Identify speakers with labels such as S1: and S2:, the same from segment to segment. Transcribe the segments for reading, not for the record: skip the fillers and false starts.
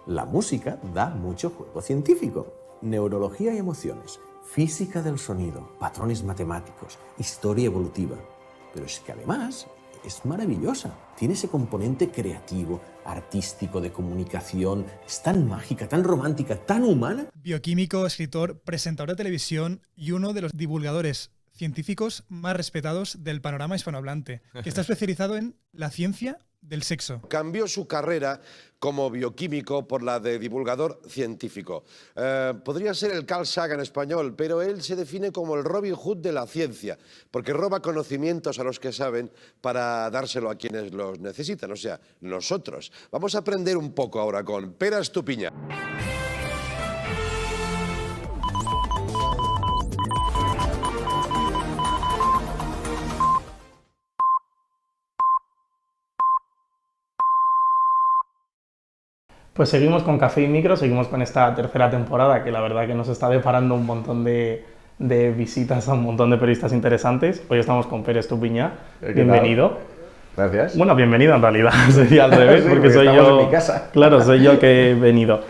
S1: La música da mucho juego científico. Neurología y emociones, física del sonido, patrones matemáticos, historia evolutiva. Pero es que además es maravillosa. Tiene ese componente creativo, artístico, de comunicación. Es tan mágica, tan romántica, tan humana.
S2: Bioquímico, escritor, presentador de televisión y uno de los divulgadores científicos más respetados del panorama hispanohablante, que está especializado en la ciencia del sexo.
S3: Cambió su carrera como bioquímico por la de divulgador científico. Podría ser el Carl Sagan español, pero él se define como el Robin Hood de la ciencia, porque roba conocimientos a los que saben para dárselo a quienes los necesitan, o sea, nosotros. Vamos a aprender un poco ahora con Pere Estupiñán.
S4: Pues seguimos con Café y Micro, seguimos con esta tercera temporada que la verdad que nos está deparando un montón de visitas a un montón de periodistas interesantes. Hoy estamos con Pere Estupiñán. Bienvenido.
S5: Gracias.
S4: Bueno, bienvenido en realidad, sería al revés,
S5: Sí,
S4: porque soy
S5: estamos
S4: yo.
S5: En mi casa.
S4: Claro, soy yo que he venido.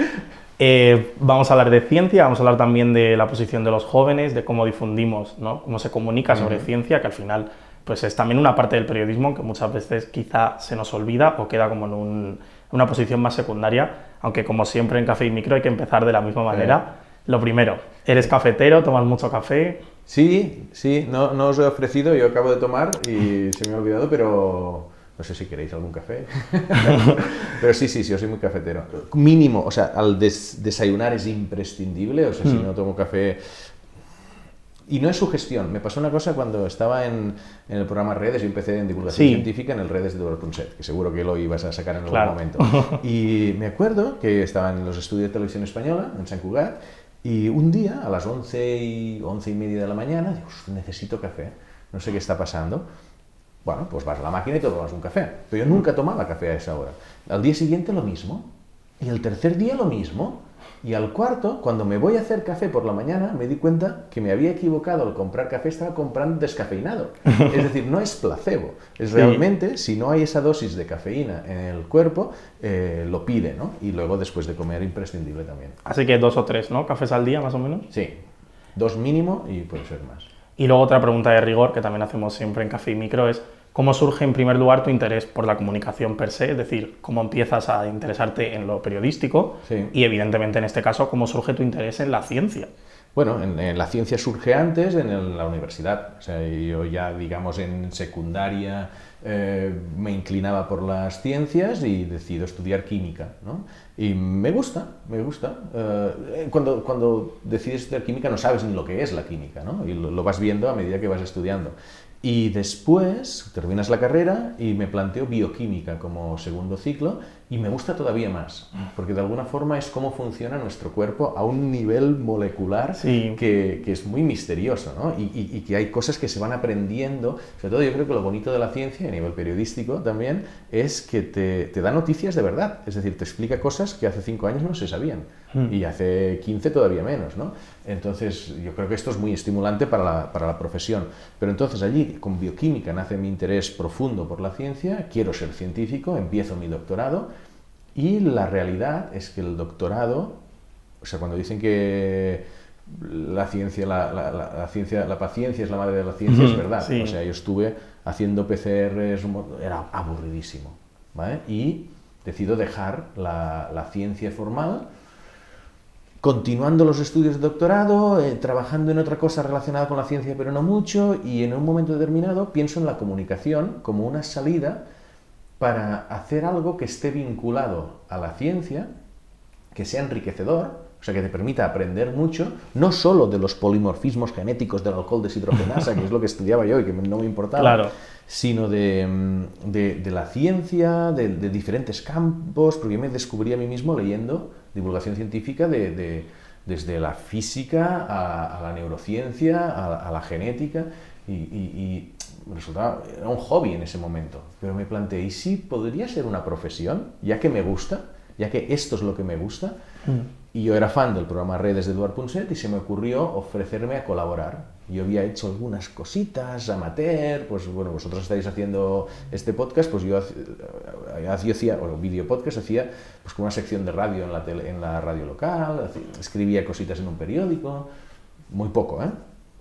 S4: Vamos a hablar de ciencia, vamos a hablar también de la posición de los jóvenes, de cómo difundimos, ¿no? Cómo se comunica sobre ciencia, que al final pues es también una parte del periodismo que muchas veces quizá se nos olvida o queda como en una posición más secundaria, aunque como siempre en Café y Micro hay que empezar de la misma manera. Lo primero, ¿eres cafetero? ¿Tomas mucho café?
S5: Sí, no os he ofrecido, yo acabo de tomar y se me ha olvidado, pero no sé si queréis algún café. Pero sí, yo soy muy cafetero. Mínimo, o sea, al desayunar es imprescindible, o sea, si no tomo café... Y no es sugestión. Me pasó una cosa cuando estaba en el programa Redes. Yo empecé en divulgación científica en el Redes de Eduard.Punset, que seguro que lo ibas a sacar en algún momento. Y me acuerdo que estaba en los estudios de televisión española, en Sant Cugat, y un día, a las 11 y media de la mañana, digo, necesito café, no sé qué está pasando. Bueno, pues vas a la máquina y te tomas un café. Pero yo nunca tomaba café a esa hora. Al día siguiente lo mismo. Y el tercer día lo mismo. Y al cuarto, cuando me voy a hacer café por la mañana, me di cuenta que me había equivocado al comprar café, estaba comprando descafeinado. Es decir, no es placebo, es realmente, si no hay esa dosis de cafeína en el cuerpo, lo pide, ¿no? Y luego después de comer, imprescindible también.
S4: Así que 2 o 3, ¿no? ¿Cafés al día, más o menos?
S5: Sí, 2 mínimo y puede ser más.
S4: Y luego otra pregunta de rigor, que también hacemos siempre en Café y Micro, es ¿cómo surge en primer lugar tu interés por la comunicación per se? Es decir, ¿cómo empiezas a interesarte en lo periodístico?
S5: Sí.
S4: Y evidentemente en este caso, ¿cómo surge tu interés en la ciencia?
S5: Bueno, en la ciencia surge antes, en la universidad. O sea, yo ya, digamos, en secundaria me inclinaba por las ciencias y decido estudiar química, ¿no? Y me gusta. Cuando decides estudiar química no sabes ni lo que es la química, ¿no? Y lo vas viendo a medida que vas estudiando. Y después terminas la carrera y me planteo bioquímica como segundo ciclo y me gusta todavía más, porque de alguna forma es cómo funciona nuestro cuerpo a un nivel molecular que es muy misterioso, ¿no? Y que hay cosas que se van aprendiendo. Sobre todo yo creo que lo bonito de la ciencia, a nivel periodístico también, es que te da noticias de verdad, es decir, te explica cosas que hace 5 años no se sabían y hace 15 todavía menos, ¿no? Entonces yo creo que esto es muy estimulante para la profesión. Pero entonces allí, con bioquímica, nace mi interés profundo por la ciencia, quiero ser científico, empiezo mi doctorado y la realidad es que el doctorado, o sea, cuando dicen que la paciencia es la madre de la ciencia, es verdad. O sea, yo estuve haciendo PCRs, era aburridísimo, ¿vale? Y decido dejar la ciencia formal, continuando los estudios de doctorado, trabajando en otra cosa relacionada con la ciencia, pero no mucho, y en un momento determinado pienso en la comunicación como una salida para hacer algo que esté vinculado a la ciencia, que sea enriquecedor, o sea, que te permita aprender mucho, no solo de los polimorfismos genéticos del alcohol deshidrogenasa, que es lo que estudiaba yo y que no me importaba, sino de la ciencia, de diferentes campos, porque yo me descubrí a mí mismo leyendo divulgación científica desde la física a la neurociencia, a la genética, y resultaba, era un hobby en ese momento, pero me planteé, ¿y si podría ser una profesión, ya que me gusta? ya que esto es lo que me gusta. Y yo era fan del programa Redes de Eduard Punset y se me ocurrió ofrecerme a colaborar. Yo había hecho algunas cositas amateur, pues bueno, vosotros estáis haciendo este podcast, pues yo hacía, o video podcast, hacía pues con una sección de radio en la radio local, escribía cositas en un periódico, muy poco, ¿eh?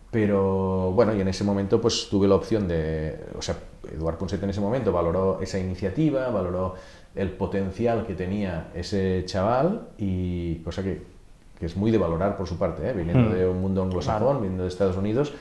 S5: Pero bueno, y en ese momento pues tuve la opción de, o sea, Eduard Punset en ese momento valoró esa iniciativa, valoró el potencial que tenía ese chaval, y cosa que es muy de valorar por su parte, ¿eh? Viniendo de un mundo anglosajón, viniendo de Estados Unidos,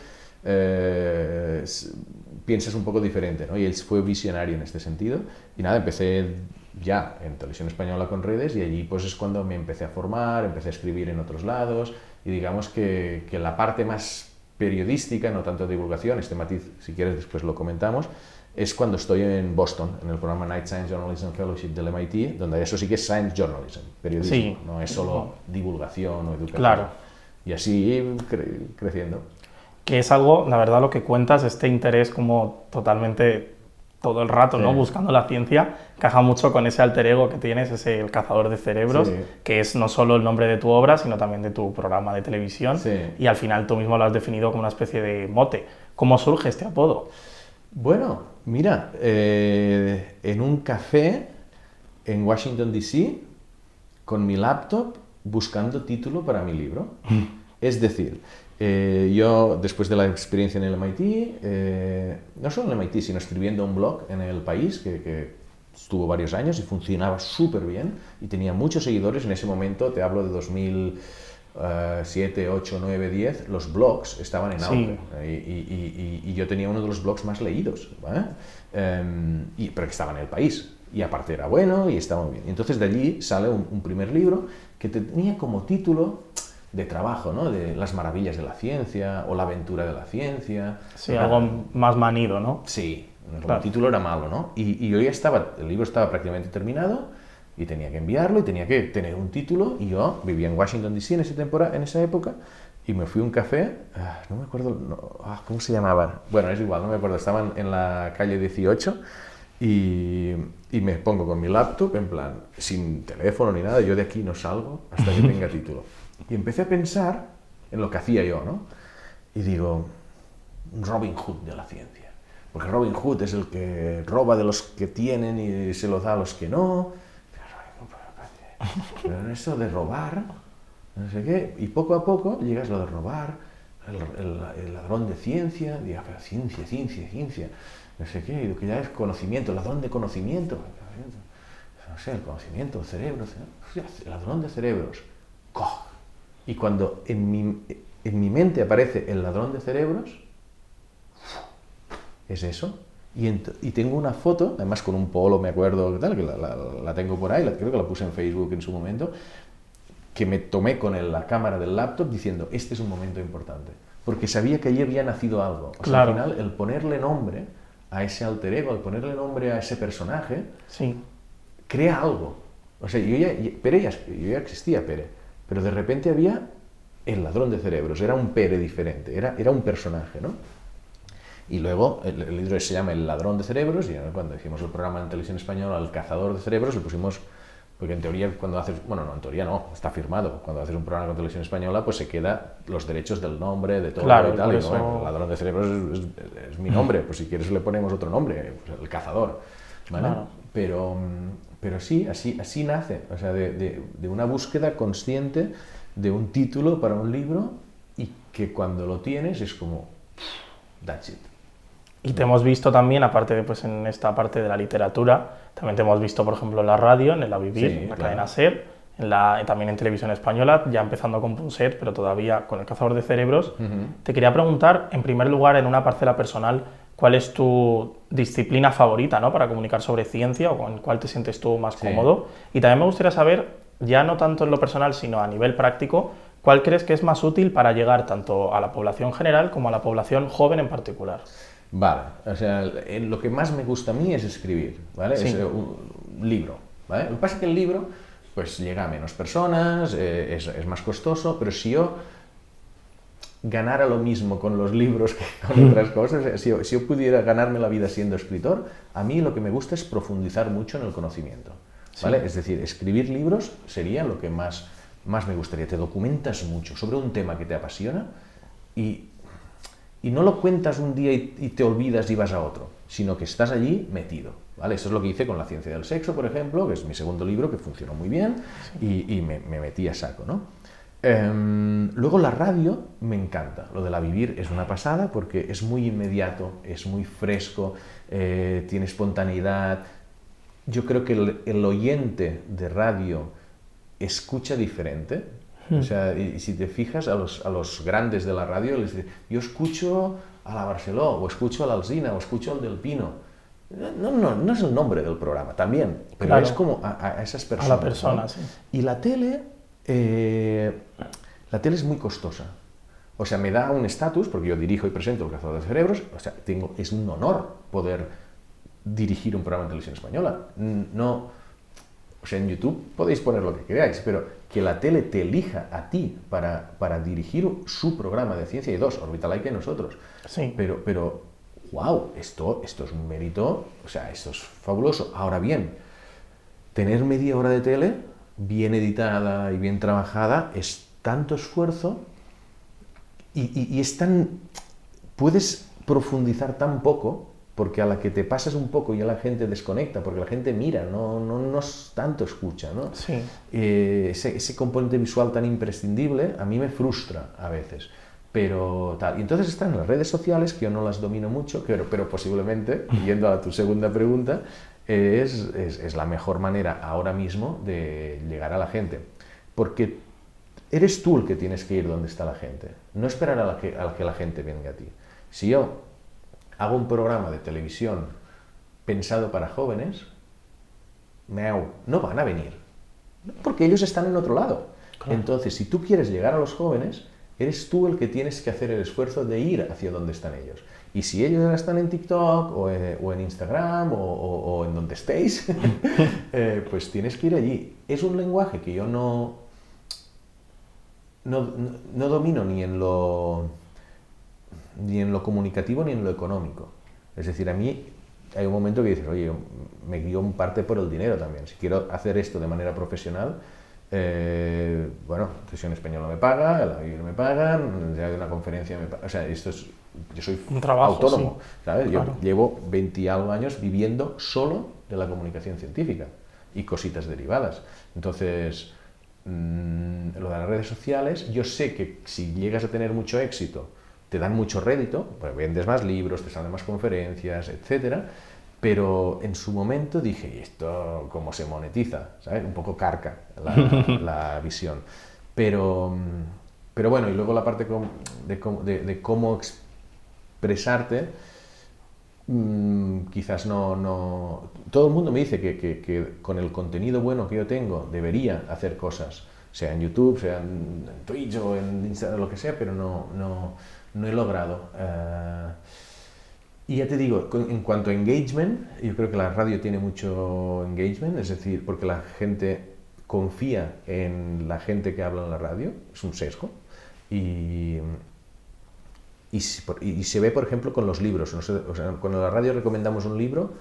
S5: piensas un poco diferente, ¿no? Y él fue visionario en este sentido, y nada, empecé ya en Televisión Española con Redes, y allí pues es cuando me empecé a formar, empecé a escribir en otros lados, y digamos que la parte más periodística, no tanto de divulgación, este matiz si quieres después lo comentamos, es cuando estoy en Boston, en el programa Night Science Journalism Fellowship del MIT, donde eso sí que es Science Journalism, periodismo,
S4: sí.
S5: No es solo divulgación o educación.
S4: Claro.
S5: Y así creciendo.
S4: Que es algo, la verdad, lo que cuentas, este interés como totalmente todo el rato, ¿no? Buscando la ciencia, encaja mucho con ese alter ego que tienes, ese El cazador de cerebros, que es no solo el nombre de tu obra, sino también de tu programa de televisión, y al final tú mismo lo has definido como una especie de mote. ¿Cómo surge este apodo?
S5: Bueno, mira, en un café en Washington, D.C., con mi laptop, buscando título para mi libro. Es decir, yo, después de la experiencia en el MIT, no solo en el MIT, sino escribiendo un blog en El País, que estuvo varios años y funcionaba súper bien, y tenía muchos seguidores. En ese momento, te hablo de 2007, 8, 9, 10, los blogs estaban en auge, y yo tenía uno de los blogs más leídos, ¿vale? Pero que estaba en El País, y aparte era bueno y estaba muy bien. Y entonces de allí sale un primer libro que tenía como título de trabajo, ¿no? De las maravillas de la ciencia o la aventura de la ciencia.
S4: Sí, algo más manido, ¿no?
S5: Sí, el título era malo, ¿no? Y yo ya estaba, el libro estaba prácticamente terminado, y tenía que enviarlo, y tenía que tener un título, y yo vivía en Washington, D.C. en esa época, y me fui a un café, no me acuerdo, ¿cómo se llamaba? Bueno, es igual, no me acuerdo, estaba en la calle 18, y me pongo con mi laptop, en plan, sin teléfono ni nada, yo de aquí no salgo hasta que tenga título. Y empecé a pensar en lo que hacía yo, ¿no? Y digo, Robin Hood de la ciencia. Porque Robin Hood es el que roba de los que tienen y se los da a los que no. Pero eso de robar, no sé qué, y poco a poco llegas a lo de robar, el ladrón de ciencia, diga, pero ciencia, no sé qué, y lo que ya es conocimiento, el ladrón de conocimiento, no sé, el conocimiento, el cerebro, el ladrón de cerebros. Y cuando en mi mente aparece el ladrón de cerebros, es eso. Y tengo una foto, además con un polo, me acuerdo, tal, que la tengo por ahí, creo que la puse en Facebook en su momento, que me tomé con la cámara del laptop diciendo, este es un momento importante. Porque sabía que allí había nacido algo. O sea, al final, el ponerle nombre a ese alter ego, el ponerle nombre a ese personaje, crea algo. O sea, yo ya existía Pere, pero de repente había el ladrón de cerebros, era un Pere diferente, era un personaje, ¿no? Y luego el libro se llama El ladrón de cerebros, y cuando hicimos el programa en Televisión Española, El cazador de cerebros, le pusimos, porque en teoría cuando haces, bueno, no, en teoría no, está firmado, cuando haces un programa con Televisión Española, pues se queda los derechos del nombre, de todo y tal, y bueno, El ladrón de cerebros es mi nombre, pues si quieres le ponemos otro nombre, pues El cazador, ¿vale? Pero sí, así nace, o sea, de una búsqueda consciente de un título para un libro, y que cuando lo tienes es como, that's it.
S4: Y te hemos visto también, aparte de pues, en esta parte de la literatura, también te hemos visto, por ejemplo, en la radio, en el A Vivir, en la cadena SER, también en Televisión Española, ya empezando con Punset, pero todavía con El cazador de cerebros. Te quería preguntar, en primer lugar, en una parcela personal, ¿cuál es tu disciplina favorita, ¿no? Para comunicar sobre ciencia, o con cuál te sientes tú más cómodo? Y también me gustaría saber, ya no tanto en lo personal, sino a nivel práctico, ¿cuál crees que es más útil para llegar tanto a la población general como a la población joven en particular?
S5: Vale, o sea, lo que más me gusta a mí es escribir, ¿vale? Es un libro, ¿vale? Lo que pasa es que el libro, pues llega a menos personas, es más costoso, pero si yo ganara lo mismo con los libros que con otras cosas, si yo pudiera ganarme la vida siendo escritor, a mí lo que me gusta es profundizar mucho en el conocimiento. ¿vale? Es decir, escribir libros sería lo que más me gustaría. Te documentas mucho sobre un tema que te apasiona y no lo cuentas un día y te olvidas y vas a otro, sino que estás allí metido, ¿vale? Eso es lo que hice con La ciencia del sexo, por ejemplo, que es mi segundo libro, que funcionó muy bien y me metí a saco, ¿no? Luego la radio me encanta. Lo de La Vivir es una pasada porque es muy inmediato, es muy fresco, tiene espontaneidad. Yo creo que el oyente de radio escucha diferente. O sea, y si te fijas a los grandes de la radio, les dices, yo escucho a la Barceló, o escucho a la Alsina, o escucho al Del Pino. No es el nombre del programa, también, pero
S4: claro,
S5: es como a esas personas.
S4: A la persona,
S5: ¿no?
S4: sí.
S5: Y la tele es muy costosa. O sea, me da un estatus, porque yo dirijo y presento El Cazador de Cerebros, o sea, es un honor poder dirigir un programa de televisión española. No... O sea, en YouTube podéis poner lo que queráis, pero que la tele te elija a ti para dirigir su programa de Ciencia y Dos, Orbitalike que nosotros.
S4: Sí.
S5: Pero, wow, esto es un mérito, o sea, esto es fabuloso. Ahora bien, tener media hora de tele, bien editada y bien trabajada, es tanto esfuerzo y es tan... Puedes profundizar tan poco, porque a la que te pasas un poco ya la gente desconecta, porque la gente mira, no tanto escucha, ¿no?
S4: Sí.
S5: Ese componente visual tan imprescindible a mí me frustra a veces, pero tal. Y entonces están las redes sociales, que yo no las domino mucho, pero posiblemente, yendo a tu segunda pregunta, es la mejor manera ahora mismo de llegar a la gente, porque eres tú el que tienes que ir donde está la gente, no esperar a que la gente venga a ti. Si yo hago un programa de televisión pensado para jóvenes, no van a venir, porque ellos están en otro lado. Claro. Entonces, si tú quieres llegar a los jóvenes, eres tú el que tienes que hacer el esfuerzo de ir hacia donde están ellos. Y si ellos ahora están en TikTok o en Instagram o en donde estéis, pues tienes que ir allí. Es un lenguaje que yo no domino ni en lo comunicativo ni en lo económico. Es decir, a mí hay un momento que dices, oye, me guío en parte por el dinero también. Si quiero hacer esto de manera profesional, bueno, Televisión Española me paga, La Vivir me pagan, hay una conferencia me pagan. O sea, yo soy
S4: un trabajo,
S5: autónomo,
S4: sí.
S5: ¿sabes?
S4: Claro.
S5: Yo llevo 20 y algo años viviendo solo de la comunicación científica y cositas derivadas. Entonces, lo de las redes sociales, yo sé que si llegas a tener mucho éxito, te dan mucho rédito, pues vendes más libros, te salen más conferencias, etcétera, pero en su momento dije, ¿y esto cómo se monetiza? ¿Sabes? Un poco carca la visión. Pero bueno, y luego la parte de cómo expresarte, quizás no... Todo el mundo me dice que con el contenido bueno que yo tengo debería hacer cosas, sea en YouTube, sea en Twitch o en Instagram, lo que sea, pero no he logrado. Y ya te digo, en cuanto a engagement, yo creo que la radio tiene mucho engagement, es decir, porque la gente confía en la gente que habla en la radio, es un sesgo, y se ve, por ejemplo, con los libros. O sea, cuando en la radio recomendamos un libro,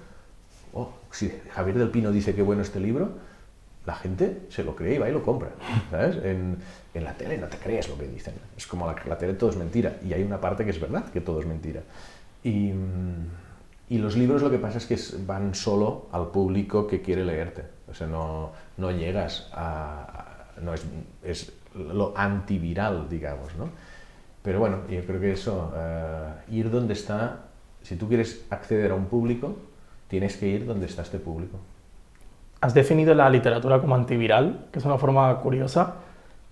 S5: si Javier del Pino dice que bueno este libro, la gente se lo cree y va y lo compra, ¿sabes? En la tele no te crees lo que dicen. Es como la tele todo es mentira. Y hay una parte que es verdad, que todo es mentira. Y los libros lo que pasa es que van solo al público que quiere leerte. O sea, no llegas no es lo antiviral, digamos, ¿no? Pero bueno, yo creo que eso, ir donde está... Si tú quieres acceder a un público, tienes que ir donde está este público.
S4: Has definido la literatura como antiviral, que es una forma curiosa,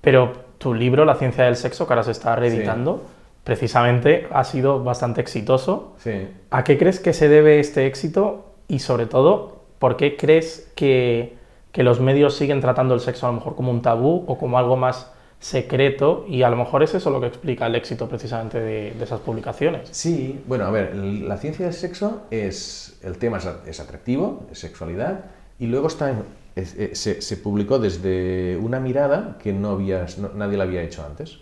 S4: pero tu libro, La ciencia del sexo, que ahora se está reeditando, sí, precisamente ha sido bastante exitoso.
S5: Sí.
S4: ¿A qué crees que se debe este éxito? Y sobre todo, ¿por qué crees que los medios siguen tratando el sexo a lo mejor como un tabú o como algo más secreto? Y a lo mejor es eso lo que explica el éxito precisamente de esas publicaciones.
S5: Sí, bueno, a ver, la ciencia del sexo el tema es atractivo, es sexualidad. Y luego se publicó desde una mirada que nadie la había hecho antes,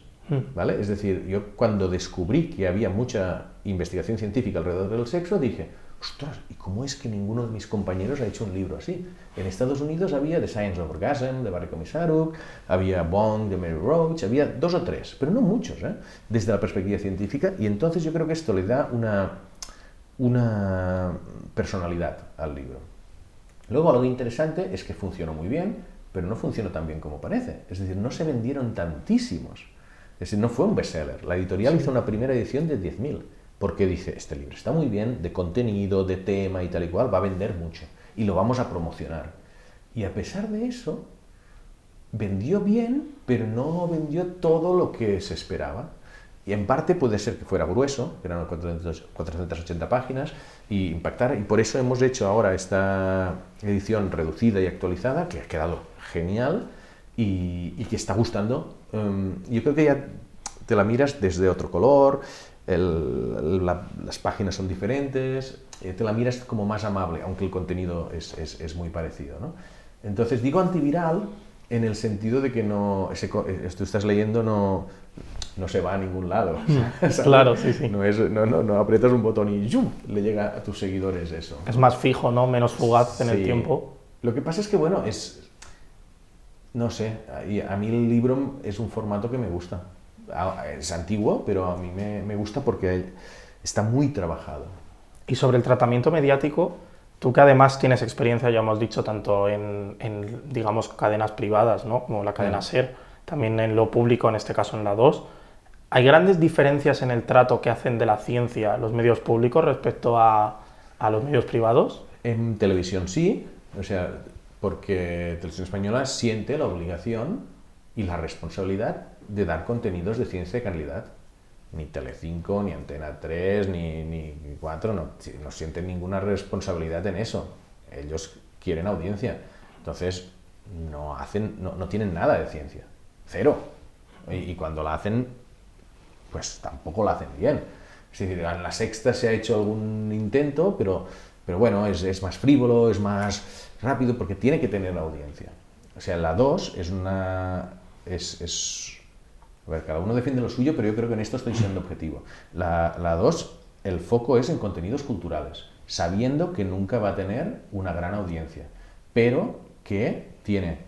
S5: ¿vale? Es decir, yo cuando descubrí que había mucha investigación científica alrededor del sexo, dije, ostras, ¿y cómo es que ninguno de mis compañeros ha hecho un libro así? En Estados Unidos había The Science of Orgasm, de Barry Komisaruk, había Bong, de Mary Roach, había 2 o 3, pero no muchos, desde la perspectiva científica, y entonces yo creo que esto le da una personalidad al libro. Luego, algo interesante es que funcionó muy bien, pero no funcionó tan bien como parece. Es decir, no se vendieron tantísimos. Es decir, no fue un bestseller. La editorial hizo una primera edición de 10.000, porque dice, este libro está muy bien, de contenido, de tema y tal y cual, va a vender mucho, y lo vamos a promocionar. Y a pesar de eso, vendió bien, pero no vendió todo lo que se esperaba. Y en parte puede ser que fuera grueso, que eran 480 páginas, y impactara. Y por eso hemos hecho ahora esta edición reducida y actualizada, que ha quedado genial y que está gustando. Yo creo que ya te la miras desde otro color, las páginas son diferentes, te la miras como más amable, aunque el contenido es muy parecido, ¿no? Entonces digo antiviral en el sentido de que tú estás leyendo no se va a ningún lado.
S4: Claro, sí, sí.
S5: No aprietas un botón y ¡yum!, le llega a tus seguidores eso.
S4: Es más fijo, ¿no? Menos fugaz en el tiempo.
S5: Lo que pasa es que, bueno, no sé, a mí el libro es un formato que me gusta. Es antiguo, pero a mí me gusta porque está muy trabajado.
S4: Y sobre el tratamiento mediático, tú que además tienes experiencia, ya hemos dicho, tanto en digamos, cadenas privadas, ¿no? Como la cadena SER, también en lo público, en este caso en la 2, ¿hay grandes diferencias en el trato que hacen de la ciencia los medios públicos respecto a los medios privados?
S5: En televisión sí, o sea, porque Televisión Española siente la obligación y la responsabilidad de dar contenidos de ciencia de calidad. Ni Telecinco, ni Antena 3, ni 4 no sienten ninguna responsabilidad en eso. Ellos quieren audiencia. Entonces, no tienen nada de ciencia. Cero. Y cuando la hacen, pues tampoco la hacen bien. Es decir, en La Sexta se ha hecho algún intento, pero bueno, es más frívolo, es más rápido, porque tiene que tener audiencia. O sea, la 2 a ver, cada uno defiende lo suyo, pero yo creo que en esto estoy siendo objetivo. La 2, el foco es en contenidos culturales, sabiendo que nunca va a tener una gran audiencia, pero que tiene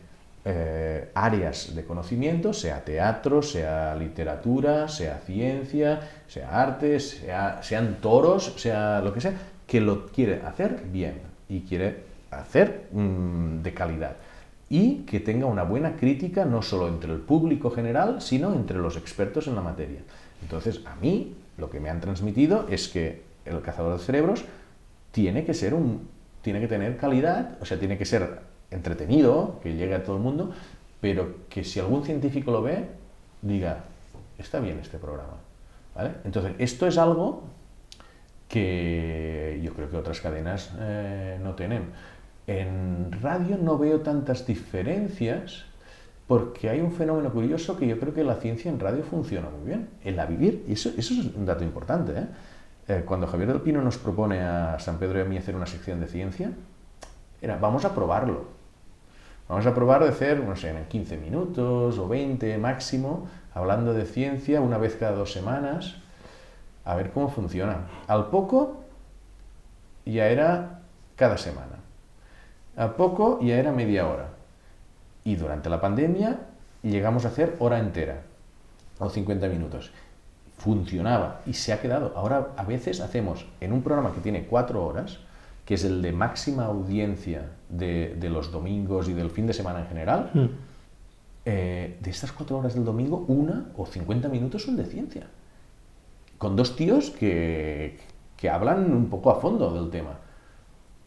S5: áreas de conocimiento, sea teatro, sea literatura, sea ciencia, sea arte, sean toros, sea lo que sea, que lo quiere hacer bien y quiere hacer de calidad. Y que tenga una buena crítica no solo entre el público general, sino entre los expertos en la materia. Entonces, a mí, lo que me han transmitido es que El cazador de cerebros tiene que tener calidad, o sea, tiene que ser entretenido, que llegue a todo el mundo, pero que si algún científico lo ve, diga, está bien este programa, ¿vale? Entonces, esto es algo que yo creo que otras cadenas no tienen. En radio no veo tantas diferencias porque hay un fenómeno curioso que yo creo que la ciencia en radio funciona muy bien. En La Vivir, y eso es un dato importante, cuando Javier del Pino nos propone a San Pedro y a mí hacer una sección de ciencia, vamos a probarlo. Vamos a probar de hacer, no sé, en 15 minutos o 20 máximo, hablando de ciencia una vez cada 2 semanas, a ver cómo funciona. Al poco ya era cada semana. A poco ya era media hora. Y durante la pandemia llegamos a hacer hora entera, o 50 minutos. Funcionaba y se ha quedado. Ahora a veces hacemos en un programa que tiene 4 horas, que es el de máxima audiencia de los domingos y del fin de semana en general, de estas 4 horas del domingo, 1 o 50 minutos son de ciencia. Con 2 tíos que hablan un poco a fondo del tema.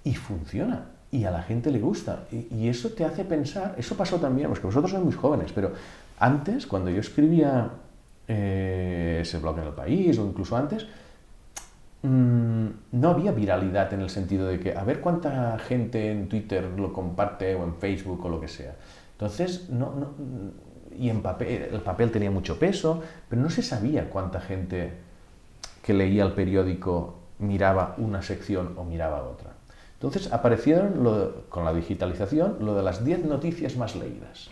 S5: Y funciona. Y a la gente le gusta. Y eso te hace pensar, eso pasó también, porque vosotros sois muy jóvenes, pero antes, cuando yo escribía ese blog en El País, o incluso antes, no había viralidad en el sentido de que a ver cuánta gente en Twitter lo comparte, o en Facebook, o lo que sea. Entonces, y en papel, el papel tenía mucho peso, pero no se sabía cuánta gente que leía el periódico miraba una sección o miraba otra. Entonces aparecieron, con la digitalización, lo de las 10 noticias más leídas.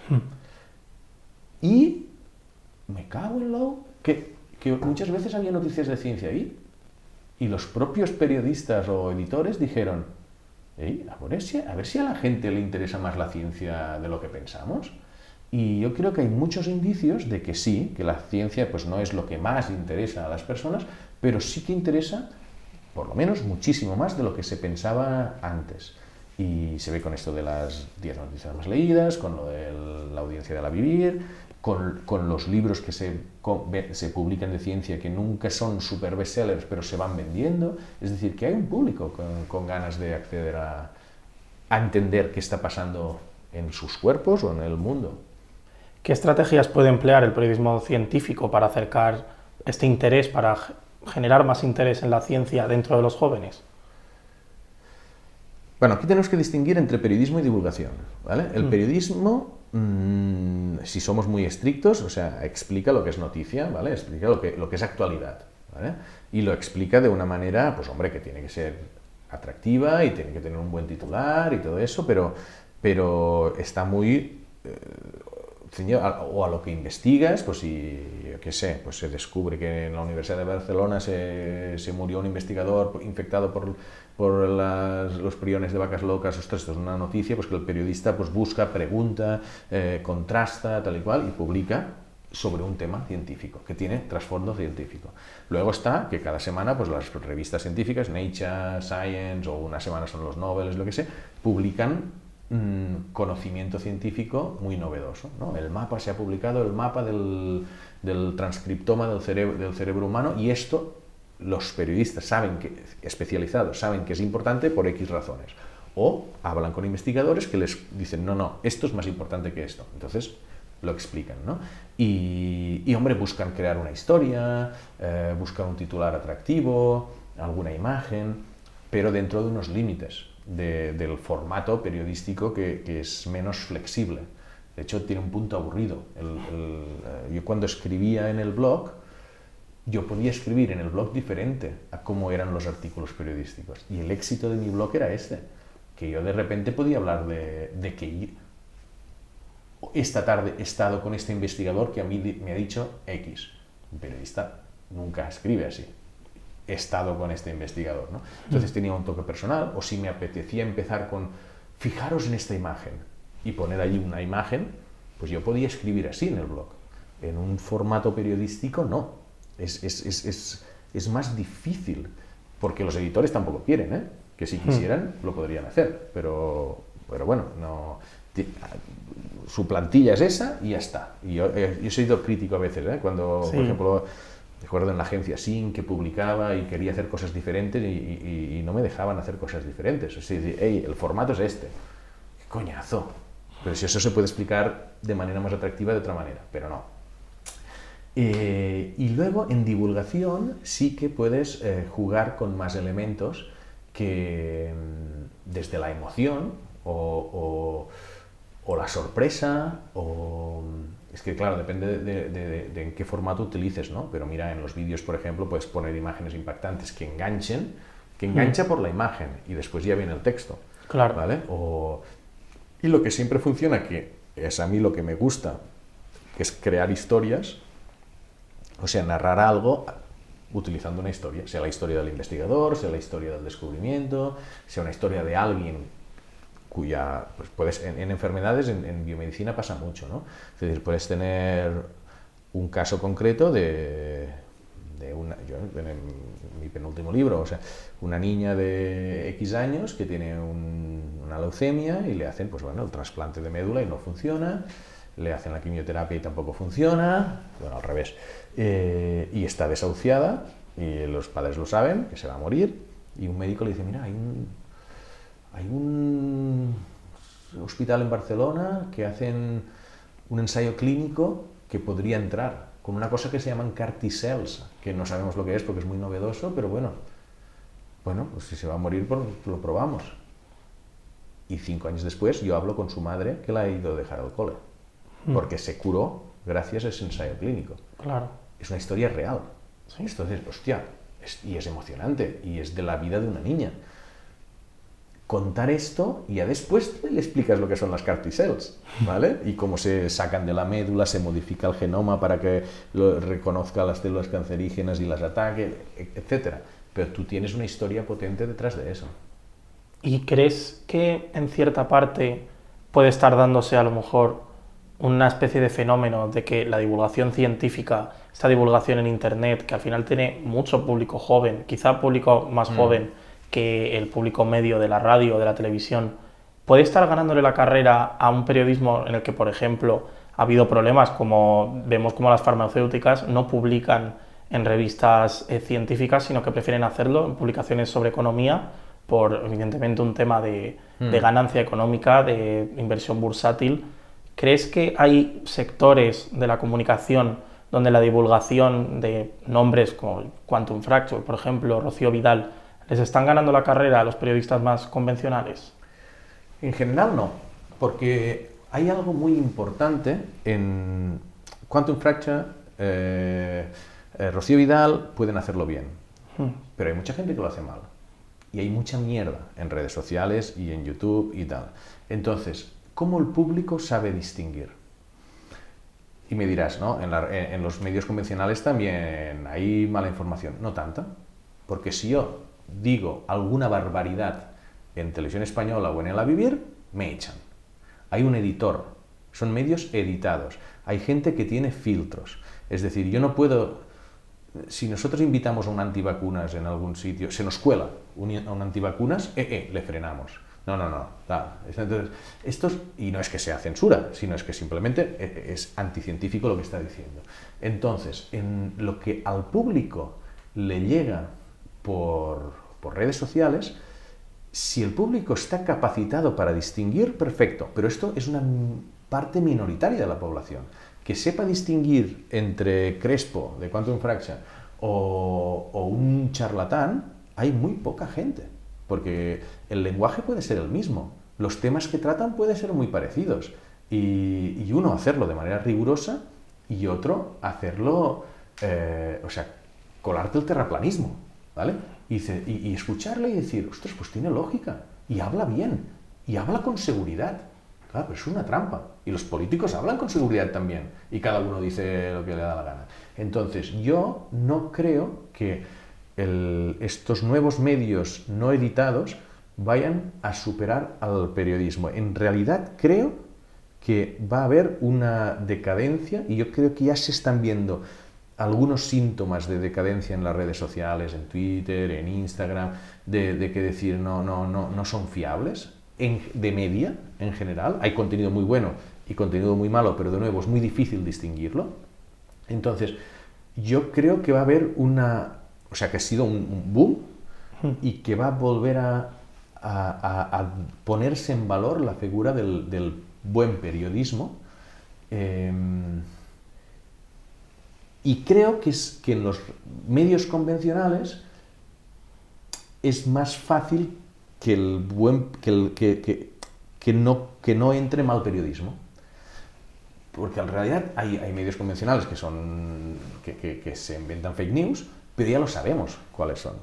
S5: Y me cago en que muchas veces había noticias de ciencia ahí. Y los propios periodistas o editores dijeron, "Ey, a ver si a la gente le interesa más la ciencia de lo que pensamos". Y yo creo que hay muchos indicios de que sí, que la ciencia pues no es lo que más interesa a las personas, pero sí que interesa, por lo menos, muchísimo más de lo que se pensaba antes. Y se ve con esto de las 10 noticias más leídas, con lo de la audiencia de la Vivir, con los libros que se publican de ciencia que nunca son super bestsellers, pero se van vendiendo. Es decir, que hay un público con ganas de acceder a entender qué está pasando en sus cuerpos o en el mundo.
S4: ¿Qué estrategias puede emplear el periodismo científico para acercar este interés, para generar más interés en la ciencia dentro de los jóvenes?
S5: Bueno, aquí tenemos que distinguir entre periodismo y divulgación, ¿vale? El periodismo, si somos muy estrictos, o sea, explica lo que es noticia, ¿vale? Explica lo que es actualidad, ¿vale? Y lo explica de una manera, pues hombre, que tiene que ser atractiva y tiene que tener un buen titular y todo eso, pero está muy ceñido o a lo que investigas, pues si, yo qué sé, pues se descubre que en la Universidad de Barcelona se murió un investigador infectado por los priones de vacas locas. Ostras, esto es una noticia, pues que el periodista pues busca, pregunta, contrasta, tal y cual, y publica sobre un tema científico, que tiene trasfondo científico. Luego está que cada semana pues las revistas científicas, Nature, Science, o una semana son los Nobel, lo que sé, publican conocimiento científico muy novedoso, ¿no? El mapa, se ha publicado el mapa del transcriptoma del cerebro humano, y esto los periodistas especializados saben que es importante por X razones. O hablan con investigadores que les dicen, no, esto es más importante que esto. Entonces lo explican, ¿no? Y hombre, buscan crear una historia, buscan un titular atractivo, alguna imagen, pero dentro de unos límites del formato periodístico que es menos flexible. De hecho, tiene un punto aburrido. Yo cuando escribía en el blog, yo podía escribir en el blog diferente a cómo eran los artículos periodísticos. Y el éxito de mi blog era que yo de repente podía hablar de que esta tarde he estado con este investigador que a mí me ha dicho X. Un periodista nunca escribe así. He estado con este investigador, ¿no? Entonces tenía un toque personal, o si me apetecía empezar con fijaros en esta imagen y poner allí una imagen, pues yo podía escribir así en el blog. En un formato periodístico no. Es más difícil, porque los editores tampoco quieren, ¿eh? Que si quisieran lo podrían hacer, pero bueno, no. Su plantilla es esa y ya está. Y yo he sido crítico a veces, ¿eh? Cuando, por ejemplo, recuerdo en la agencia SIN que publicaba y quería hacer cosas diferentes y no me dejaban hacer cosas diferentes. Es decir, el formato es este. ¡Qué coñazo! Pero si eso se puede explicar de manera más atractiva de otra manera, pero no. Y luego en divulgación sí que puedes jugar con más elementos que desde la emoción o la sorpresa, es que claro, depende de en qué formato utilices, ¿no? Pero mira, en los vídeos, por ejemplo, puedes poner imágenes impactantes que engancha por la imagen y después ya viene el texto.
S4: Claro.
S5: ¿Vale? Y lo que siempre funciona, que es a mí lo que me gusta, que es crear historias, o sea, narrar algo utilizando una historia, sea la historia del investigador, sea la historia del descubrimiento, sea una historia de alguien cuya, pues puedes, en enfermedades, en biomedicina pasa mucho, ¿no? Es decir, puedes tener un caso concreto de yo en mi penúltimo libro, o sea, una niña de X años que tiene una leucemia y le hacen, pues bueno, el trasplante de médula y no funciona, le hacen la quimioterapia y tampoco funciona, bueno, al revés, y está desahuciada y los padres lo saben, que se va a morir, y un médico le dice, mira, hay un hospital en Barcelona que hacen un ensayo clínico que podría entrar con una cosa que se llaman CAR T-cells, que no sabemos lo que es porque es muy novedoso, pero bueno, pues si se va a morir, pues lo probamos. Y 5 años después yo hablo con su madre que la ha ido a dejar al cole, porque se curó gracias a ese ensayo clínico.
S4: Claro.
S5: Es una historia real.
S4: Sí.
S5: Entonces, hostia, y es emocionante, y es de la vida de una niña. Contar esto y ya después le explicas lo que son las CAR T-cells, ¿vale? Y cómo se sacan de la médula, se modifica el genoma para que reconozca las células cancerígenas y las ataque, etc. pero tú tienes una historia potente detrás de eso.
S4: ¿Y crees que en cierta parte puede estar dándose a lo mejor una especie de fenómeno de que la divulgación científica, esta divulgación en Internet, que al final tiene mucho público joven, quizá público más joven que el público medio de la radio o de la televisión, puede estar ganándole la carrera a un periodismo en el que, por ejemplo, ha habido problemas, como vemos como las farmacéuticas no publican en revistas científicas, sino que prefieren hacerlo en publicaciones sobre economía, por evidentemente un tema de ganancia económica, de inversión bursátil? ¿Crees que hay sectores de la comunicación donde la divulgación de nombres como Quantum Fracture, por ejemplo, Rocío Vidal, les están ganando la carrera a los periodistas más convencionales?
S5: En general no, porque hay algo muy importante en Quantum Fracture, Rocío Vidal pueden hacerlo bien, pero hay mucha gente que lo hace mal. Y hay mucha mierda en redes sociales y en YouTube y tal. Entonces, ¿cómo el público sabe distinguir? Y me dirás, ¿no? En los medios convencionales también hay mala información. No tanta, porque si yo digo alguna barbaridad en Televisión Española o en El A Vivir, me echan. Hay un editor, son medios editados. Hay gente que tiene filtros. Es decir, yo no puedo... Si nosotros invitamos a un antivacunas en algún sitio, se nos cuela a un antivacunas, le frenamos. No. Entonces, y no es que sea censura, sino es que simplemente es anticientífico lo que está diciendo. Entonces, en lo que al público le llega por redes sociales, si el público está capacitado para distinguir, perfecto, pero esto es una parte minoritaria de la población. Que sepa distinguir entre Crespo, de Quantum Fracture, o un charlatán, hay muy poca gente, porque el lenguaje puede ser el mismo, los temas que tratan pueden ser muy parecidos, y uno hacerlo de manera rigurosa y otro hacerlo, colarte el terraplanismo, ¿vale? Y escucharle y decir, ostras, pues tiene lógica, y habla bien, y habla con seguridad. Claro, pero eso es una trampa. Y los políticos hablan con seguridad también. Y cada uno dice lo que le da la gana. Entonces, yo no creo que estos nuevos medios no editados vayan a superar al periodismo. En realidad, creo que va a haber una decadencia, y yo creo que ya se están viendo algunos síntomas de decadencia en las redes sociales, en Twitter, en Instagram, de que decir no son fiables. De media, en general, hay contenido muy bueno y contenido muy malo, pero de nuevo es muy difícil distinguirlo. Entonces, yo creo que va a haber que ha sido un boom y que va a volver a ponerse en valor la figura del buen periodismo. Y creo que en los medios convencionales es más fácil que no entre mal periodismo, porque en realidad hay medios convencionales que se inventan fake news, pero ya lo sabemos cuáles son,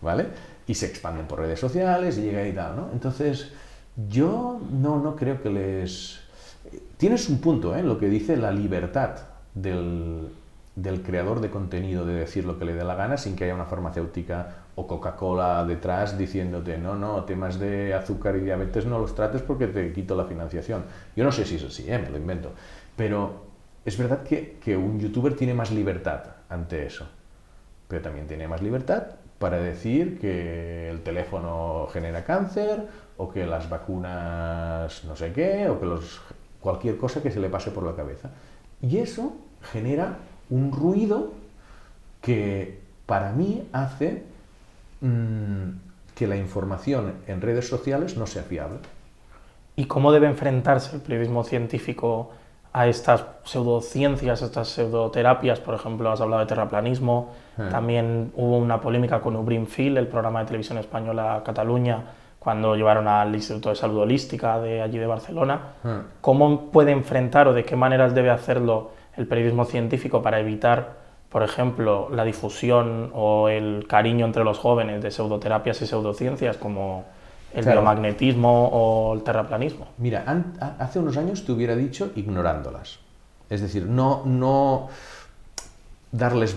S5: ¿vale? Y se expanden por redes sociales y llega y tal, ¿no? Entonces, yo no creo que les... Tienes un punto, lo que dice la libertad del creador de contenido de decir lo que le dé la gana sin que haya una farmacéutica o Coca-Cola detrás diciéndote no, temas de azúcar y diabetes no los trates porque te quito la financiación. Yo no sé si es así, me lo invento. Pero es verdad que un youtuber tiene más libertad ante eso. Pero también tiene más libertad para decir que el teléfono genera cáncer o que las vacunas no sé qué o que cualquier cosa que se le pase por la cabeza. Y eso genera un ruido que para mí hace que la información en redes sociales no sea fiable.
S4: ¿Y cómo debe enfrentarse el periodismo científico a estas pseudociencias, a estas pseudoterapias? Por ejemplo, has hablado de terraplanismo, también hubo una polémica con Ubrin Fil, el programa de televisión española Cataluña, cuando llevaron al Instituto de Salud Holística de allí de Barcelona. ¿Cómo puede enfrentar o de qué maneras debe hacerlo el periodismo científico para evitar, por ejemplo, la difusión o el cariño entre los jóvenes de pseudoterapias y pseudociencias como el biomagnetismo o el terraplanismo?
S5: Mira, hace unos años te hubiera dicho ignorándolas. Es decir, no darles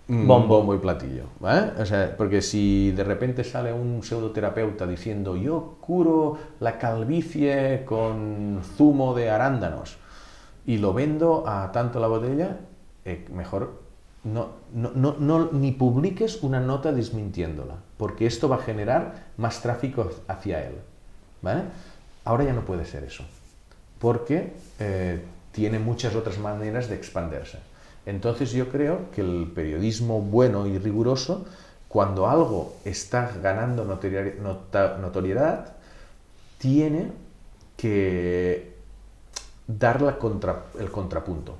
S5: bombo y platillo, ¿vale? O sea, porque si de repente sale un pseudoterapeuta diciendo yo curo la calvicie con zumo de arándanos y lo vendo a tanto la botella, mejor ni publiques una nota desmintiéndola, porque esto va a generar más tráfico hacia él, ¿vale? Ahora ya no puede ser eso, porque tiene muchas otras maneras de expandirse. Entonces yo creo que el periodismo bueno y riguroso, cuando algo está ganando notoriedad, tiene que dar el contrapunto.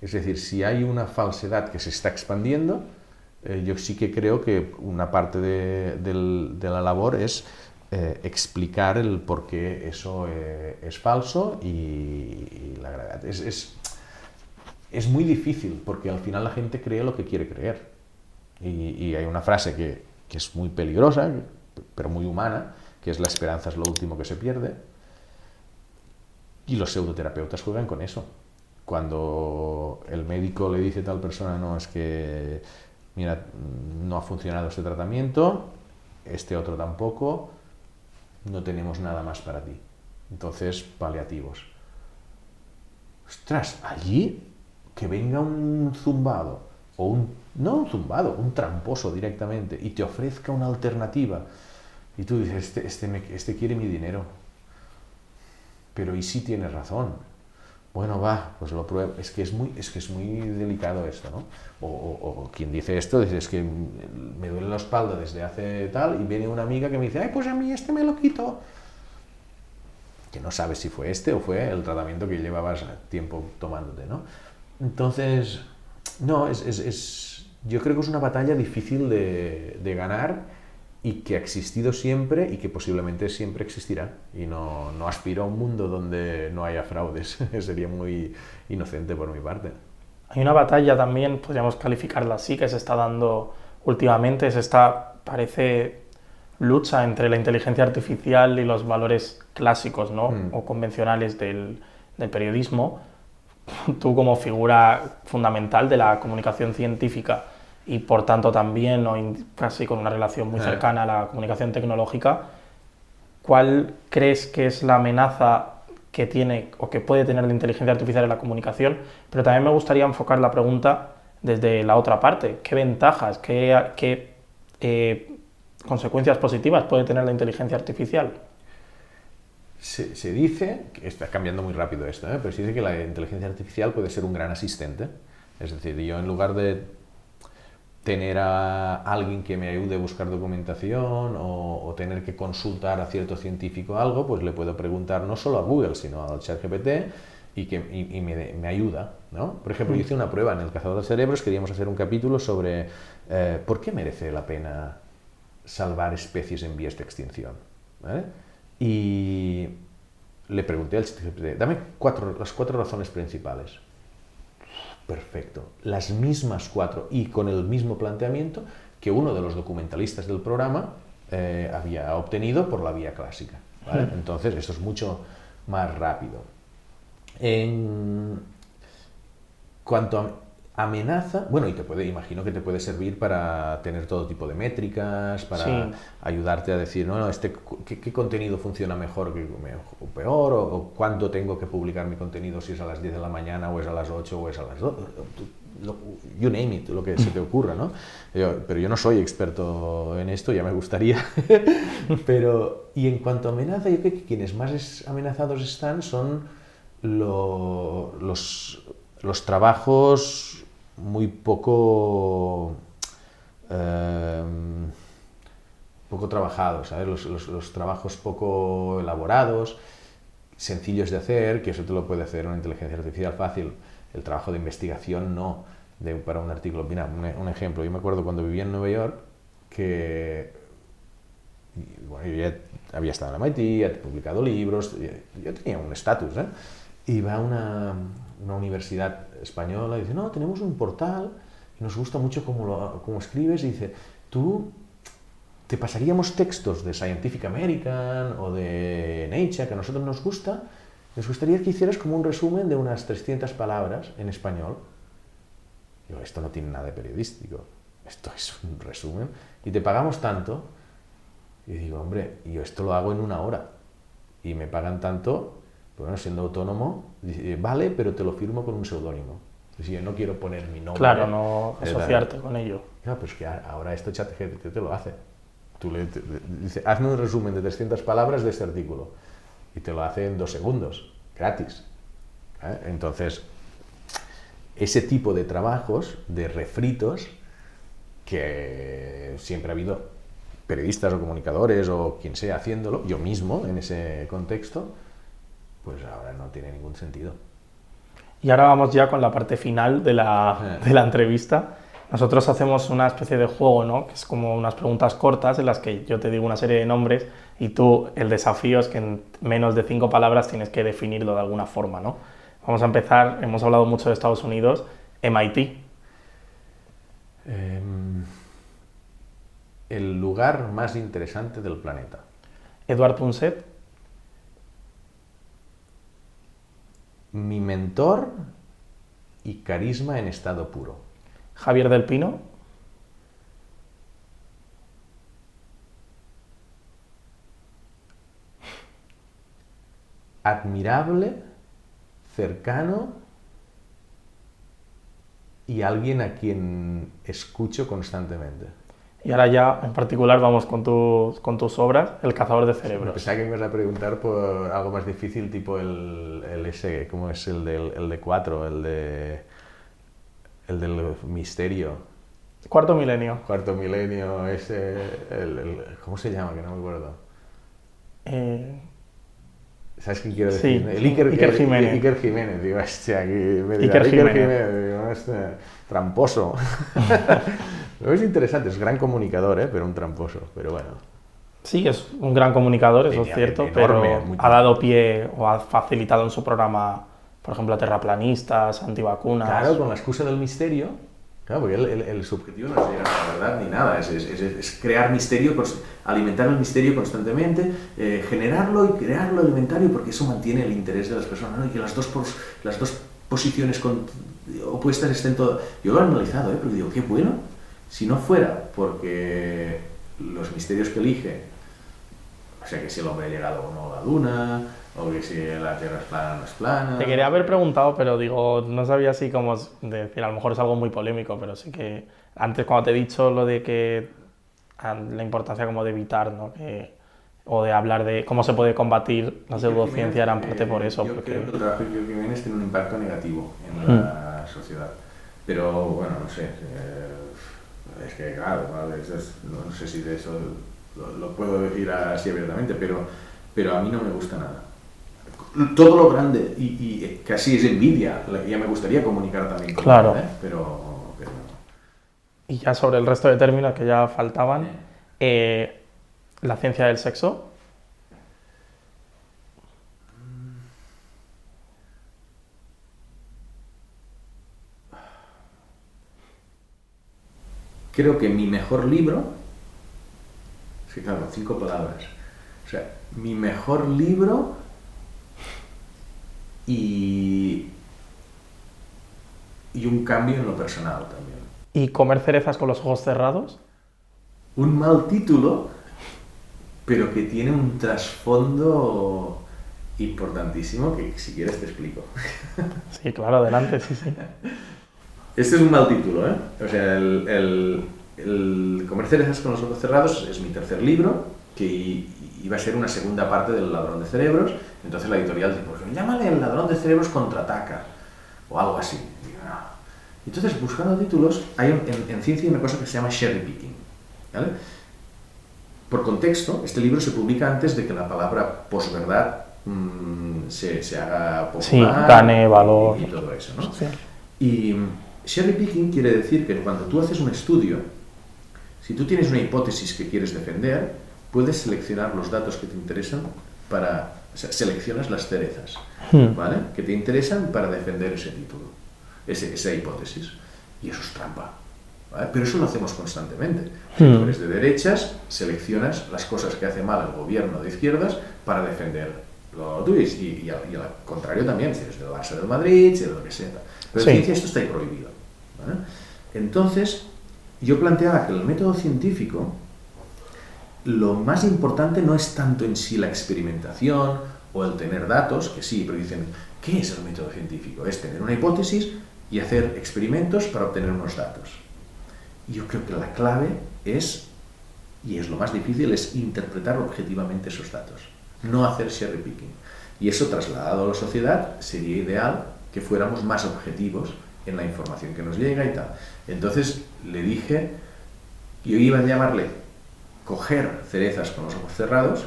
S5: Es decir, si hay una falsedad que se está expandiendo, yo sí que creo que una parte de la labor es explicar el por qué eso es falso y la gravedad. Es muy difícil porque al final la gente cree lo que quiere creer. Y hay una frase que es muy peligrosa, pero muy humana, que es la esperanza es lo último que se pierde. Y los pseudoterapeutas juegan con eso. Cuando el médico le dice a tal persona, no, es que, mira, no ha funcionado este tratamiento, este otro tampoco, no tenemos nada más para ti. Entonces, paliativos. Ostras, allí que venga un zumbado, o no un zumbado, un tramposo directamente, y te ofrezca una alternativa, y tú dices, este quiere mi dinero, pero ¿y si tienes razón? Bueno, va, pues lo pruebo. Es que es muy delicado esto, ¿no? O quien dice esto, dice, es que me duele la espalda desde hace tal, y viene una amiga que me dice, ay, pues a mí me lo quito. Que no sabes si fue este o fue el tratamiento que llevabas tiempo tomándote, ¿no? Entonces, no, yo creo que es una batalla difícil de ganar y que ha existido siempre y que posiblemente siempre existirá. Y no aspiro a un mundo donde no haya fraudes. Sería muy inocente por mi parte.
S4: Hay una batalla también, podríamos calificarla así, que se está dando últimamente, es esta, parece, lucha entre la inteligencia artificial y los valores clásicos, ¿no? O convencionales del periodismo. Tú como figura fundamental de la comunicación científica y por tanto también casi con una relación muy cercana a la comunicación tecnológica, ¿cuál crees que es la amenaza que tiene o que puede tener la inteligencia artificial en la comunicación? Pero también me gustaría enfocar la pregunta desde la otra parte. ¿Qué ventajas, qué consecuencias positivas puede tener la inteligencia artificial?
S5: Se dice, que está cambiando muy rápido esto, pero se dice que la inteligencia artificial puede ser un gran asistente. Es decir, yo en lugar de tener a alguien que me ayude a buscar documentación o tener que consultar a cierto científico algo, pues le puedo preguntar no solo a Google, sino al ChatGPT y me ayuda, ¿no? Por ejemplo, yo hice una prueba en El Cazador de Cerebros, queríamos hacer un capítulo sobre por qué merece la pena salvar especies en vías de extinción, ¿vale? Y le pregunté al ChatGPT, dame las 4 razones principales. Perfecto, las mismas 4 y con el mismo planteamiento que uno de los documentalistas del programa había obtenido por la vía clásica, ¿vale? Entonces esto es mucho más rápido. En cuanto a amenaza, bueno, y imagino que te puede servir para tener todo tipo de métricas, para ayudarte a decir, no, ¿qué contenido funciona mejor o peor? O cuándo tengo que publicar mi contenido, si es a las 10 de la mañana, o es a las 8, o es a las 2. You name it, lo que se te ocurra, ¿no? Pero yo no soy experto en esto, ya me gustaría. Y en cuanto a amenaza, yo creo que quienes más amenazados están son los trabajos muy poco trabajados, ¿sabes? Los trabajos poco elaborados, sencillos de hacer, que eso te lo puede hacer una inteligencia artificial fácil. El trabajo de investigación no, para un artículo. Mira, un ejemplo, yo me acuerdo cuando vivía en Nueva York que bueno, yo ya había estado en MIT, he publicado libros, yo tenía un estatus, ¿eh? Y va una universidad española y dice, no, tenemos un portal y nos gusta mucho cómo escribes, y dice, tú te pasaríamos textos de Scientific American o de Nature, que a nosotros nos gustaría que hicieras como un resumen de unas 300 palabras en español. Digo, esto no tiene nada de periodístico. esto es un resumen, y te pagamos tanto. Y digo, hombre, yo esto lo hago en 1 hora y me pagan tanto, bueno, siendo autónomo, dice, vale, pero te lo firmo con un seudónimo. Si yo no quiero poner mi nombre.
S4: Claro, no asociarte con ello.
S5: Claro, pues que ahora esto ChatGPT te lo hace. Tú le dices, hazme un resumen de 300 palabras de este artículo y te lo hace en 2 segundos, gratis. Entonces, ese tipo de trabajos, de refritos, que siempre ha habido periodistas o comunicadores o quien sea haciéndolo, yo mismo en ese contexto, pues ahora no tiene ningún sentido.
S4: Y ahora vamos ya con la parte final de la entrevista. Nosotros hacemos una especie de juego, ¿no? Que es como unas preguntas cortas en las que yo te digo una serie de nombres y tú, el desafío es que en menos de 5 palabras tienes que definirlo de alguna forma, ¿no? Vamos a empezar, hemos hablado mucho de Estados Unidos, MIT.
S5: El lugar más interesante del planeta.
S4: Edward Punset.
S5: Mi mentor y carisma en estado puro.
S4: Javier del Pino.
S5: Admirable, cercano y alguien a quien escucho constantemente.
S4: Y ahora ya, en particular, vamos con tus obras, El cazador de cerebros.
S5: Pensaba que me ibas a preguntar por algo más difícil, tipo el ese, ¿cómo es? El de 4, el del misterio.
S4: Cuarto milenio.
S5: Cuarto milenio, ese, ¿cómo se llama? Que no me acuerdo. ¿Sabes qué quiero decir?
S4: Sí,
S5: El Iker
S4: Jiménez.
S5: Iker Jiménez, digo, hostia, aquí me dirá,
S4: Iker Jiménez.
S5: digo, tramposo. Lo es interesante, es gran comunicador, pero un tramposo, pero bueno.
S4: Sí, es un gran comunicador, eso es cierto,
S5: enorme,
S4: pero ha dado pie o ha facilitado en su programa, por ejemplo, a terraplanistas, antivacunas.
S5: Claro, con la excusa del misterio. Claro, porque su objetivo no es llegar a la verdad ni nada, es crear misterio, alimentar el misterio constantemente, generarlo y crearlo alimentario, porque eso mantiene el interés de las personas, ¿no? Y que las dos posiciones opuestas estén todas. Yo lo he analizado, porque digo, qué bueno, si no fuera porque los misterios que elige, o sea, que si el hombre ha llegado o no a la luna, o que si la Tierra es plana o no es plana.
S4: Te quería haber preguntado, pero digo, no sabía así cómo decir, a lo mejor es algo muy polémico, pero sí que antes cuando te he dicho lo de que la importancia como de evitar, ¿no? O de hablar de cómo se puede combatir la pseudociencia era en parte por eso.
S5: Yo
S4: porque...
S5: creo que el trabajo de Iker Jiménez tiene un impacto negativo en la sociedad. Pero bueno, no sé. Es que claro, no sé si de eso lo puedo decir así abiertamente, pero a mí no me gusta nada. Todo lo grande y casi es envidia, ya me gustaría comunicar también con
S4: claro.
S5: él, pero no.
S4: Y ya sobre el resto de términos que ya faltaban, la ciencia del sexo.
S5: Creo que mi mejor libro, sí, claro, 5 palabras, o sea, mi mejor libro y un cambio en lo personal también.
S4: ¿Y comer cerezas con los ojos cerrados?
S5: Un mal título, pero que tiene un trasfondo importantísimo que si quieres te explico.
S4: Sí, claro, adelante, sí.
S5: Este es un mal título, ¿eh? O sea, el Comer cerezas con los ojos cerrados es mi tercer libro, que iba a ser una segunda parte del Ladrón de cerebros. Entonces la editorial dice, pues llámale El ladrón de cerebros contraataca, o algo así. Digo, no. Entonces, buscando títulos, hay en ciencia hay una cosa que se llama cherry picking, ¿vale? Por contexto, este libro se publica antes de que la palabra posverdad se haga popular.
S4: Sí, gane valor.
S5: Y todo eso, ¿no?
S4: Sí.
S5: Y cherry picking quiere decir que cuando tú haces un estudio, si tú tienes una hipótesis que quieres defender, puedes seleccionar los datos que te interesan o sea, seleccionas las cerezas, ¿vale? Que te interesan para defender ese título, esa hipótesis. Y eso es trampa, ¿vale? Pero eso lo hacemos constantemente. Si tú eres de derechas, seleccionas las cosas que hace mal el gobierno de izquierdas para defender lo tuyo. Y al contrario también, si eres del Barça del Madrid, si eres lo que sea. Pero en ciencia esto está prohibido, ¿vale? Entonces, yo planteaba que el método científico, lo más importante no es tanto en sí la experimentación o el tener datos, que sí, pero dicen, ¿qué es el método científico? Es tener una hipótesis y hacer experimentos para obtener unos datos. Yo creo que la clave es, y es lo más difícil, es interpretar objetivamente esos datos, no hacer cherry picking. Y eso trasladado a la sociedad sería ideal que fuéramos más objetivos en la información que nos llega y tal. Entonces le dije, yo iba a llamarle coger cerezas con los ojos cerrados,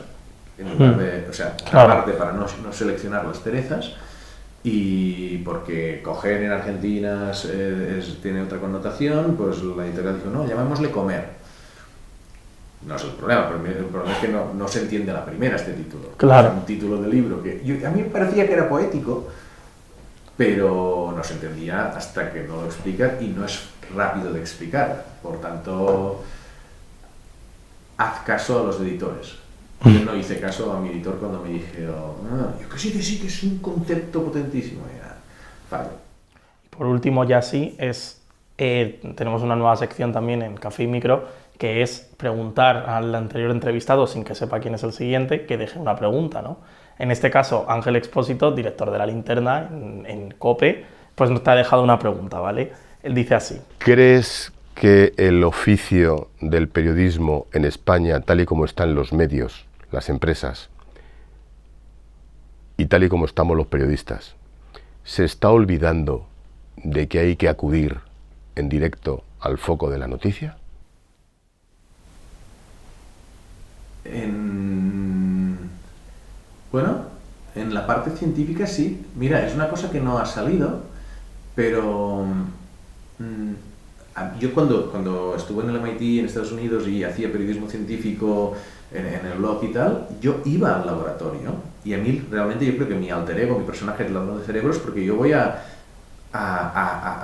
S5: en lugar de, o sea, aparte para no seleccionar las cerezas, y porque coger en Argentina tiene otra connotación, pues la editorial dijo, no, llamémosle comer. No es el problema, pero el problema es que no se entiende a la primera este título.
S4: Claro.
S5: Es un título de libro que a mí me parecía que era poético, pero no se entendía hasta que no lo explicas y no es rápido de explicar. Por tanto, haz caso a los editores. Yo no hice caso a mi editor cuando me dijo, yo que sí, que es un concepto potentísimo. Ya, fallo.
S4: Por último, ya sí, tenemos una nueva sección también en Café y Micro, que es preguntar al anterior entrevistado, sin que sepa quién es el siguiente, que deje una pregunta, ¿no? En este caso, Ángel Expósito, director de La Linterna en COPE, pues nos te ha dejado una pregunta, ¿vale? Él dice así.
S6: ¿Crees que el oficio del periodismo en España, tal y como están los medios, las empresas, y tal y como estamos los periodistas, se está olvidando de que hay que acudir en directo al foco de la noticia?
S5: Bueno, en la parte científica sí. Mira, es una cosa que no ha salido, pero yo cuando estuve en el MIT en Estados Unidos y hacía periodismo científico en el blog y tal, yo iba al laboratorio y a mí realmente yo creo que mi alter ego, mi personaje es el ladrón de cerebros, porque yo voy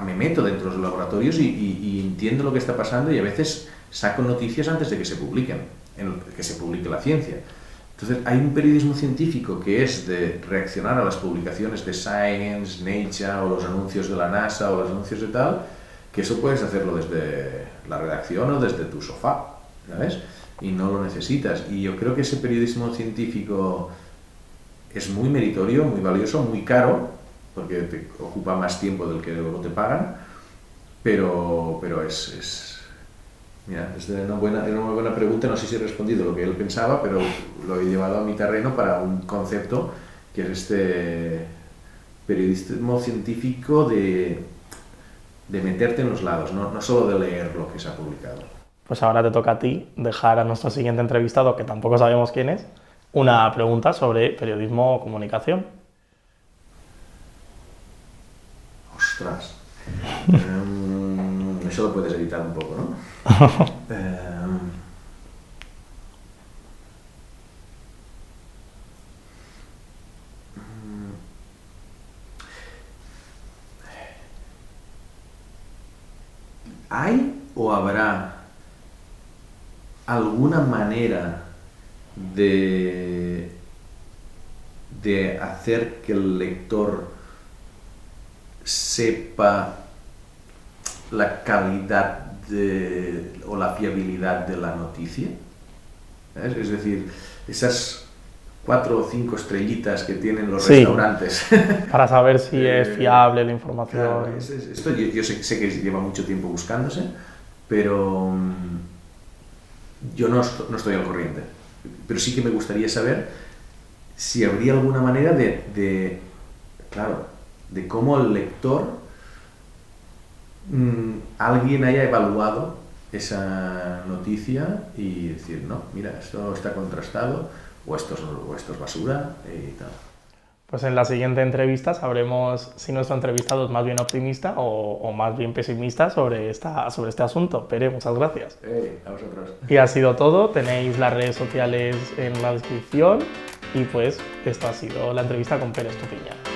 S5: me meto dentro de los laboratorios y entiendo lo que está pasando, y a veces saco noticias antes de que se publiquen, que se publique la ciencia. Entonces hay un periodismo científico que es de reaccionar a las publicaciones de Science, Nature o los anuncios de la NASA o los anuncios de tal, que eso puedes hacerlo desde la redacción o desde tu sofá, ¿sabes? Y no lo necesitas. Y yo creo que ese periodismo científico es muy meritorio, muy valioso, muy caro, porque te ocupa más tiempo del que luego te pagan, pero mira, es una buena pregunta. No sé si he respondido lo que él pensaba, pero lo he llevado a mi terreno para un concepto que es este periodismo científico de meterte en los lados, no solo de leer lo que se ha publicado.
S4: Pues ahora te toca a ti dejar a nuestro siguiente entrevistado, que tampoco sabemos quién es, una pregunta sobre periodismo o comunicación.
S5: Ostras. Eso lo puedes editar un poco, ¿no? ¿Hay o habrá alguna manera de hacer que el lector sepa la calidad o la fiabilidad de la noticia? ¿Sabes? Es decir, esas 4 o 5 estrellitas que tienen los restaurantes.
S4: Para saber si es fiable la información.
S5: Claro, esto yo sé que lleva mucho tiempo buscándose, pero yo no estoy al corriente. Pero sí que me gustaría saber si habría alguna manera de cómo el lector, alguien haya evaluado esa noticia y decir, no, mira, esto está contrastado, o esto es basura y tal.
S4: Pues en la siguiente entrevista sabremos si nuestro entrevistado es más bien optimista o más bien pesimista sobre este asunto. Pere, muchas gracias.
S5: A vosotros.
S4: Y ha sido todo. Tenéis las redes sociales en la descripción. Y pues esto ha sido la entrevista con Pere Estupiñán.